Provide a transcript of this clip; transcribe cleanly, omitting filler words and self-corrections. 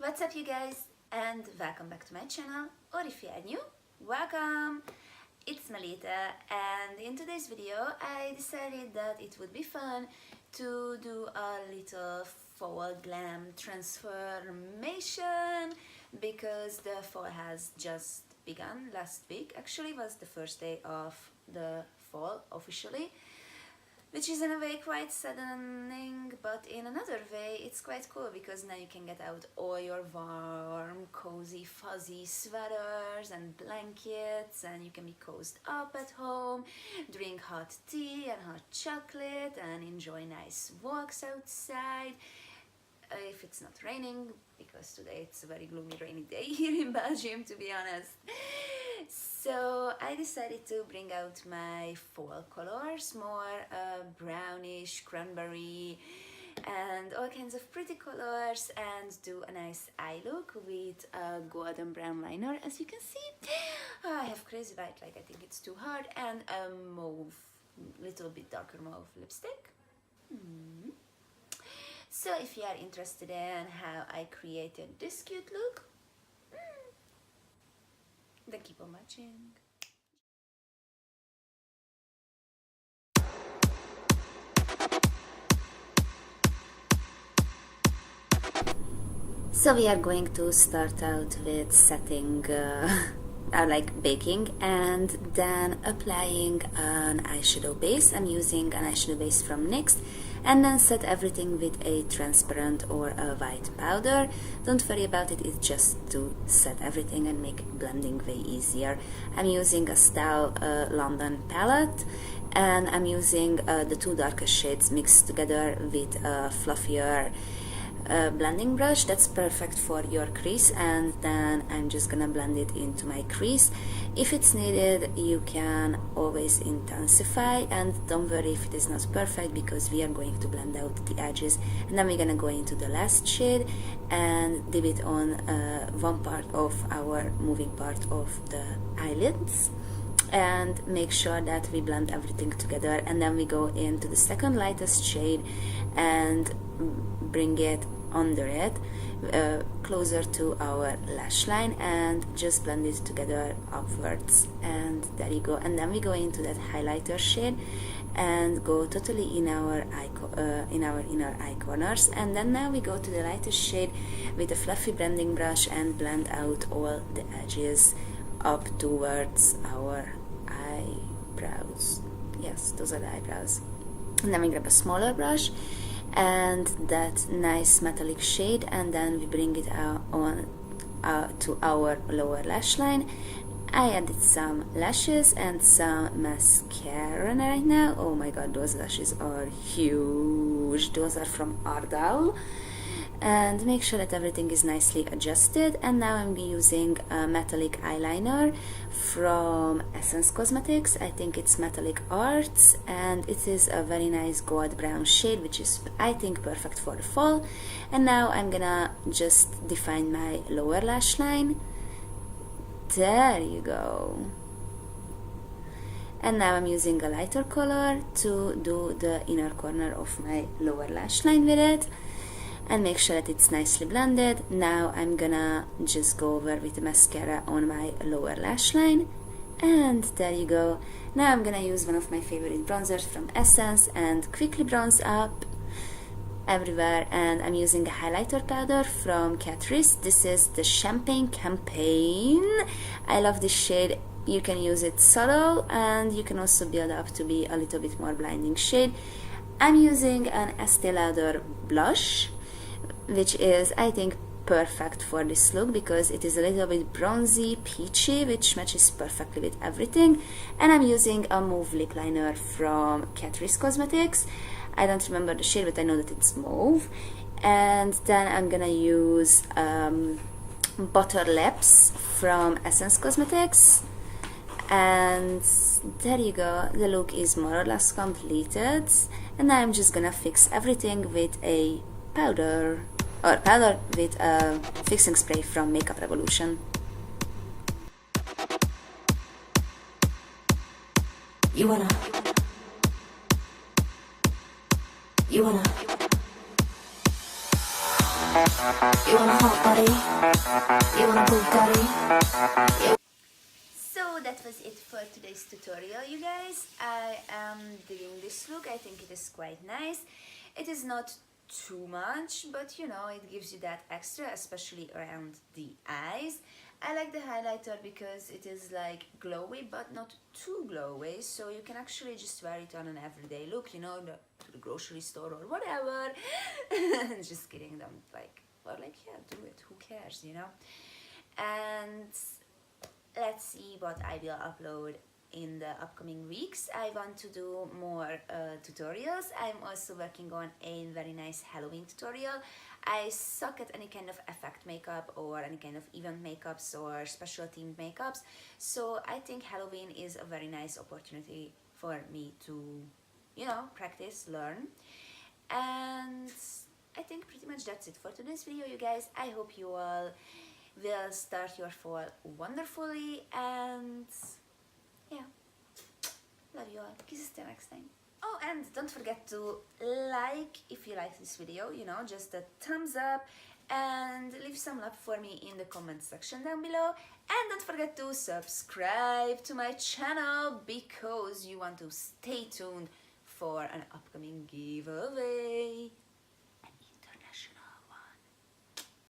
What's up you guys, and welcome back to my channel, or if you are new, welcome! It's Melitta, and in today's video I decided that it would be fun to do a little fall glam transformation because the fall has just begun. Last week actually was the first day of the fall officially, which is in a way quite saddening, but in another way it's quite cool because now you can get out all your warm, cozy, fuzzy sweaters and blankets, and you can be cozied up at home, drink hot tea and hot chocolate and enjoy nice walks outside. If it's not raining, because today it's a very gloomy rainy day here in Belgium, to be honest. So I decided to bring out my fall colors, more brownish, cranberry and all kinds of pretty colors, and do a nice eye look with a golden brown liner, as you can see. I have crazy white, like I think it's too hard, and a mauve, little bit darker mauve lipstick. So if you are interested in how I created this cute look, then keep on watching. So we are going to start out with setting like baking and then applying an eyeshadow base. I'm using an eyeshadow base from NYX, and then set everything with a transparent or a white powder. Don't worry about it, it's just to set everything and make blending way easier. I'm using a Style London palette, and I'm using the two darkest shades mixed together with a fluffier blending brush. That's perfect for your crease, and then I'm just gonna blend it into my crease. If it's needed, you can always intensify, and don't worry if it is not perfect because we are going to blend out the edges, and then we're gonna go into the last shade and dip it on one part of our moving part of the eyelids, and make sure that we blend everything together, and then we go into the second lightest shade and bring it under it, closer to our lash line, and just blend it together upwards, and there you go. And then we go into that highlighter shade and go totally in our inner eye corners, and then now we go to the lightest shade with a fluffy blending brush and blend out all the edges up towards our eyebrows. Yes, those are the eyebrows. And then we grab a smaller brush and that nice metallic shade, and then we bring it on to our lower lash line. I added some lashes and some mascara right now. Oh my god, those lashes are huge. Those are from Ardell. And make sure that everything is nicely adjusted. And now I'm using a metallic eyeliner from Essence Cosmetics. I think it's Metallic Arts, and it is a very nice gold brown shade, which is, I think, perfect for the fall. And now I'm gonna just define my lower lash line. There you go. And now I'm using a lighter color to do the inner corner of my lower lash line with it, and make sure that it's nicely blended. Now I'm gonna just go over with the mascara on my lower lash line, and there you go. Now I'm gonna use one of my favorite bronzers from Essence and quickly bronze up everywhere, and I'm using a highlighter powder from Catrice. This is the Champagne Campaign. I love this shade. You can use it subtle, and you can also build up to be a little bit more blinding shade. I'm using an Estee Lauder blush, which is, I think, perfect for this look because it is a little bit bronzy, peachy, which matches perfectly with everything. And I'm using a mauve lip liner from Catrice Cosmetics. I don't remember the shade, but I know that it's mauve. And then I'm gonna use Butter Lips from Essence Cosmetics. And there you go, the look is more or less completed. And now I'm just gonna fix everything with a powder with a fixing spray from Makeup Revolution. You wanna You want a hot body? You want a Bugatti? So that was it for today's tutorial, you guys. I am digging this look. I think it is quite nice. It is not too much, but you know, it gives you that extra, especially around the eyes. I like the highlighter because it is like glowy but not too glowy, so you can actually just wear it on an everyday look, you know, to the grocery store or whatever. Just kidding, don't like, or like, yeah, do it, who cares, you know. And let's see what I will upload in the upcoming weeks. I want to do more tutorials. I'm also working on a very nice Halloween tutorial. I suck at any kind of effect makeup or any kind of event makeups or special themed makeups, so I think Halloween is a very nice opportunity for me to, you know, practice, learn. And I think pretty much that's it for today's video, you guys. I hope you all will start your fall wonderfully, and yeah, love you all. Kisses till next time. Oh, and don't forget to like if you like this video, you know, just a thumbs up, and leave some love for me in the comment section down below. And don't forget to subscribe to my channel because you want to stay tuned for an upcoming giveaway.